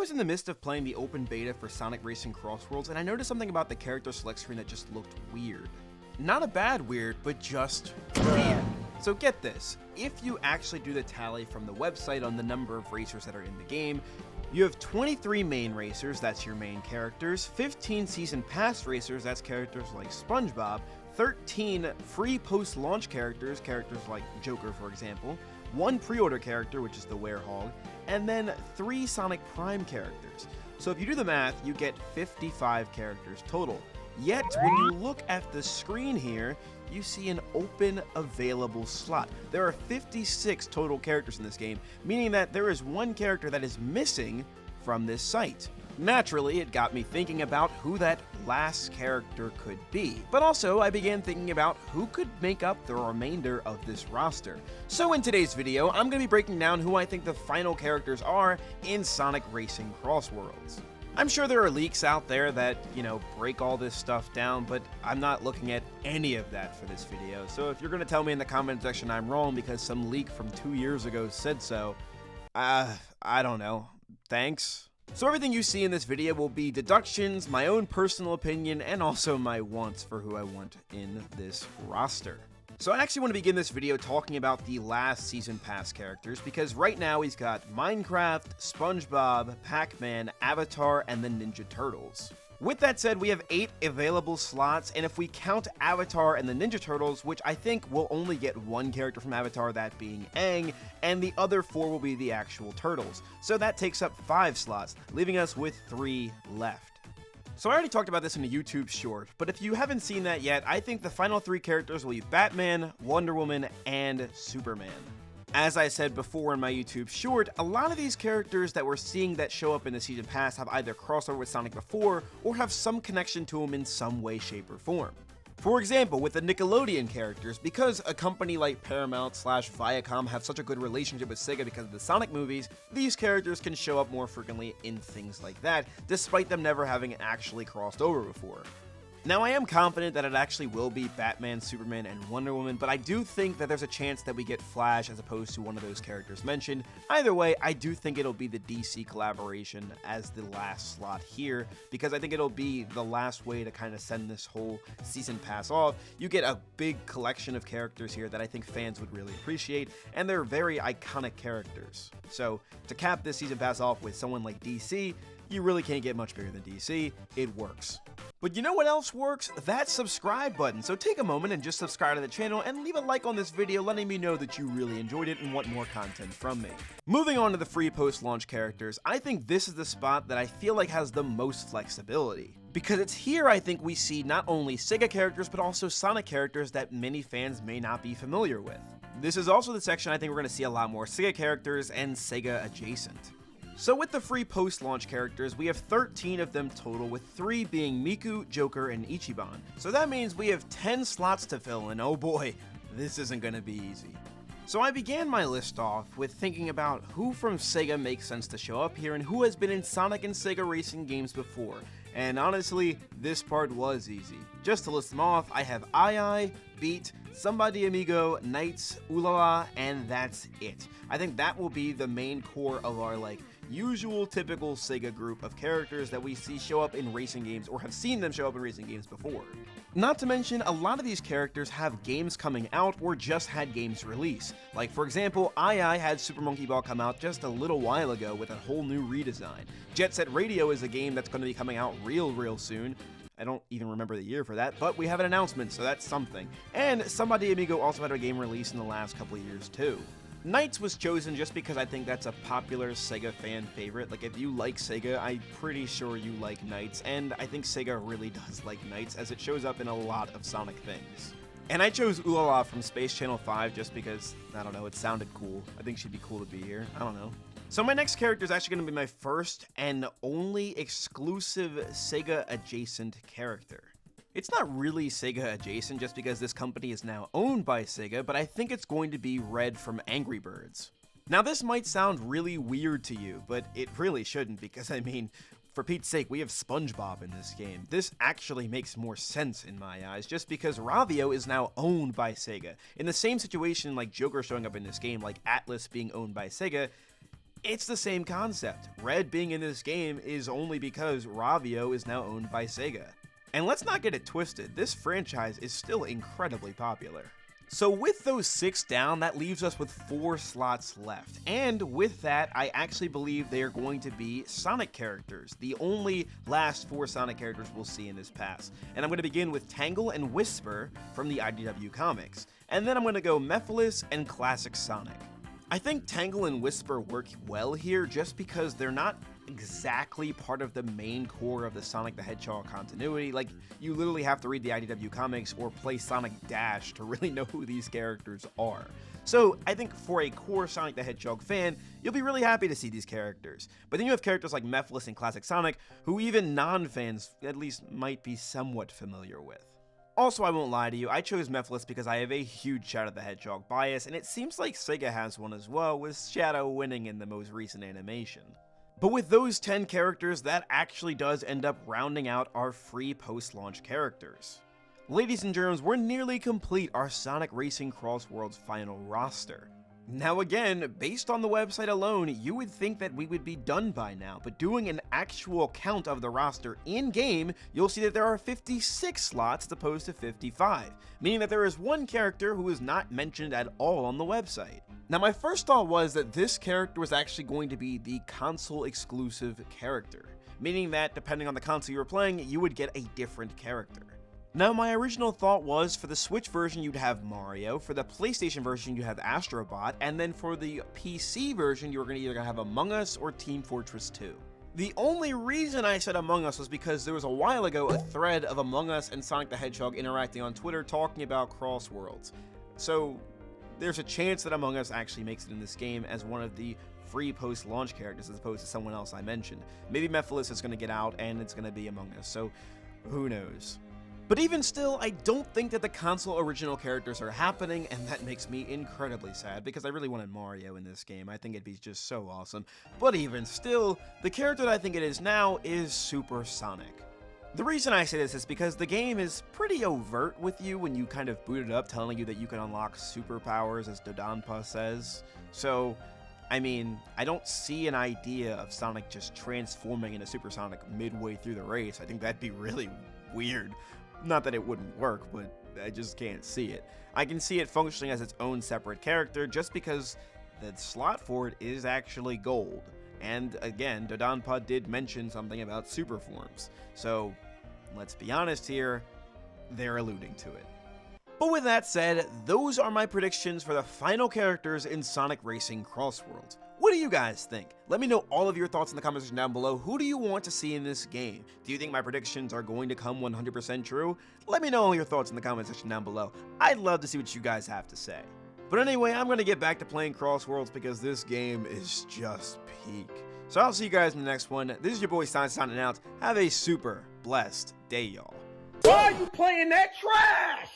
was in the midst of playing the open beta for Sonic Racing Crossworlds, and I noticed something about the character select screen that just looked weird. Not a bad weird, but just weird. So get this, if you actually do the tally from the website on the number of racers that are in the game, you have 23 main racers, that's your main characters, 15 season pass racers, that's characters like Spongebob, 13 free post-launch characters, characters like Joker for example, 1 pre-order character, which is the Werehog, and then 3 Sonic Prime characters. So if you do the math, you get 55 characters total. Yet, when you look at the screen here, you see an open available slot. There are 56 total characters in this game, meaning that there is 1 character that is missing from this site. Naturally, it got me thinking about who that last character could be, but also I began thinking about who could make up the remainder of this roster. So in today's video, I'm going to be breaking down who I think the final characters are in Sonic Racing Crossworlds. I'm sure there are leaks out there that, break all this stuff down, but I'm not looking at any of that for this video. So if you're going to tell me in the comment section I'm wrong because some leak from 2 years ago said so, I don't know. Thanks. So everything you see in this video will be deductions, my own personal opinion, and also my wants for who I want in this roster. So I actually want to begin this video talking about the last Season Pass characters, because right now he's got Minecraft, SpongeBob, Pac-Man, Avatar, and the Ninja Turtles. With that said, we have 8 available slots, and if we count Avatar and the Ninja Turtles, which I think will only get 1 character from Avatar, that being Aang, and the other 4 will be the actual Turtles. So that takes up 5 slots, leaving us with 3 left. So I already talked about this in a YouTube short, but if you haven't seen that yet, I think the final 3 characters will be Batman, Wonder Woman, and Superman. As I said before in my YouTube short, a lot of these characters that we're seeing that show up in the Season Pass have either crossed over with Sonic before, or have some connection to him in some way, shape, or form. For example, with the Nickelodeon characters, because a company like Paramount/Viacom have such a good relationship with Sega because of the Sonic movies, these characters can show up more frequently in things like that, despite them never having actually crossed over before. Now, I am confident that it actually will be Batman, Superman, and Wonder Woman, but I do think that there's a chance that we get Flash as opposed to one of those characters mentioned. Either way, I do think it'll be the DC collaboration as the last slot here, because I think it'll be the last way to kind of send this whole Season Pass off. You get a big collection of characters here that I think fans would really appreciate, and they're very iconic characters. So, to cap this Season Pass off with someone like DC, you really can't get much bigger than DC. It works. But you know what else works? That subscribe button. So take a moment and just subscribe to the channel and leave a like on this video, letting me know that you really enjoyed it and want more content from me. Moving on to the free post-launch characters, I think this is the spot that I feel like has the most flexibility. Because it's here I think we see not only Sega characters, but also Sonic characters that many fans may not be familiar with. This is also the section I think we're going to see a lot more Sega characters and Sega adjacent. So with the free post-launch characters, we have 13 of them total, with 3 being Miku, Joker, and Ichiban. So that means we have 10 slots to fill, and oh boy, this isn't gonna be easy. So I began my list off with thinking about who from Sega makes sense to show up here and who has been in Sonic and Sega racing games before. And honestly, this part was easy. Just to list them off, I have Ai, Beat, Somebody Amigo, Knights, Ulala, and that's it. I think that will be the main core of our usual typical Sega group of characters that we see show up in racing games or have seen them show up in racing games before. Not to mention, a lot of these characters have games coming out or just had games release. Like for example, Ai had Super Monkey Ball come out just a little while ago with a whole new redesign. Jet Set Radio is a game that's going to be coming out real soon. I don't even remember the year for that, but we have an announcement, so that's something. And Somebody Amigo also had a game release in the last couple of years too. Knights was chosen just because I think that's a popular Sega fan favorite. Like, if you like Sega, I'm pretty sure you like Knights, and I think Sega really does like Knights, as it shows up in a lot of Sonic things. And I chose Ulala from Space Channel 5 just because, I don't know, it sounded cool. I think she'd be cool to be here. I don't know. So my next character is actually going to be my first and only exclusive Sega adjacent character. It's not really Sega adjacent just because this company is now owned by Sega, but I think it's going to be Red from Angry Birds. Now this might sound really weird to you, but it really shouldn't, because I mean, for Pete's sake, we have SpongeBob in this game. This actually makes more sense in my eyes, just because Ravio is now owned by Sega. In the same situation like Joker showing up in this game, like Atlas being owned by Sega, It's the same concept. Red being in this game is only because Ravio is now owned by Sega. And let's not get it twisted, this franchise is still incredibly popular. So with those 6 down, that leaves us with 4 slots left. And with that, I actually believe they are going to be Sonic characters, the only last 4 Sonic characters we'll see in this pass. And I'm going to begin with Tangle and Whisper from the IDW comics. And then I'm going to go Mephiles and Classic Sonic. I think Tangle and Whisper work well here just because they're not exactly part of the main core of the Sonic the Hedgehog continuity. Like, you literally have to read the IDW comics or play Sonic Dash to really know who these characters are. So I think for a core Sonic the Hedgehog fan, you'll be really happy to see these characters. But then you have characters like Mephiles and Classic Sonic, who even non-fans at least might be somewhat familiar with. Also, I won't lie to you, I chose Mephiles because I have a huge Shadow the Hedgehog bias, and it seems like Sega has one as well, with Shadow winning in the most recent animation. But with those 10 characters, that actually does end up rounding out our free post-launch characters. Ladies and germs, we're nearly complete our Sonic Racing Crossworlds final roster. Now again, based on the website alone, you would think that we would be done by now, but doing an actual count of the roster in-game, you'll see that there are 56 slots as opposed to 55, meaning that there is one character who is not mentioned at all on the website. Now my first thought was that this character was actually going to be the console-exclusive character, meaning that depending on the console you were playing, you would get a different character. Now, my original thought was for the Switch version, you'd have Mario, for the PlayStation version, you'd have Astrobot, and then for the PC version, you were either going to have Among Us or Team Fortress 2. The only reason I said Among Us was because there was a while ago a thread of Among Us and Sonic the Hedgehog interacting on Twitter talking about Crossworlds. So, there's a chance that Among Us actually makes it in this game as one of the free post-launch characters as opposed to someone else I mentioned. Maybe Mephiles is going to get out and it's going to be Among Us, so who knows. But even still, I don't think that the console original characters are happening, and that makes me incredibly sad, because I really wanted Mario in this game. I think it'd be just so awesome. But even still, the character that I think it is now is Super Sonic. The reason I say this is because the game is pretty overt with you when you kind of boot it up, telling you that you can unlock superpowers, as Dodonpa says. So, I mean, I don't see an idea of Sonic just transforming into Super Sonic midway through the race. I think that'd be really weird. Not that it wouldn't work, but I just can't see it. I can see it functioning as its own separate character just because the slot for it is actually gold. And again, Dodonpa did mention something about super forms. So, let's be honest here, they're alluding to it. But with that said, those are my predictions for the final characters in Sonic Racing Crossworlds. What do you guys think? Let me know all of your thoughts in the comment section down below. Who do you want to see in this game? Do you think my predictions are going to come 100% true? Let me know all your thoughts in the comment section down below. I'd love to see what you guys have to say. But anyway, I'm going to get back to playing Crossworlds because this game is just peak. So I'll see you guys in the next one. This is your boy Stein signing out. Have a super blessed day, y'all. Why are you playing that trash?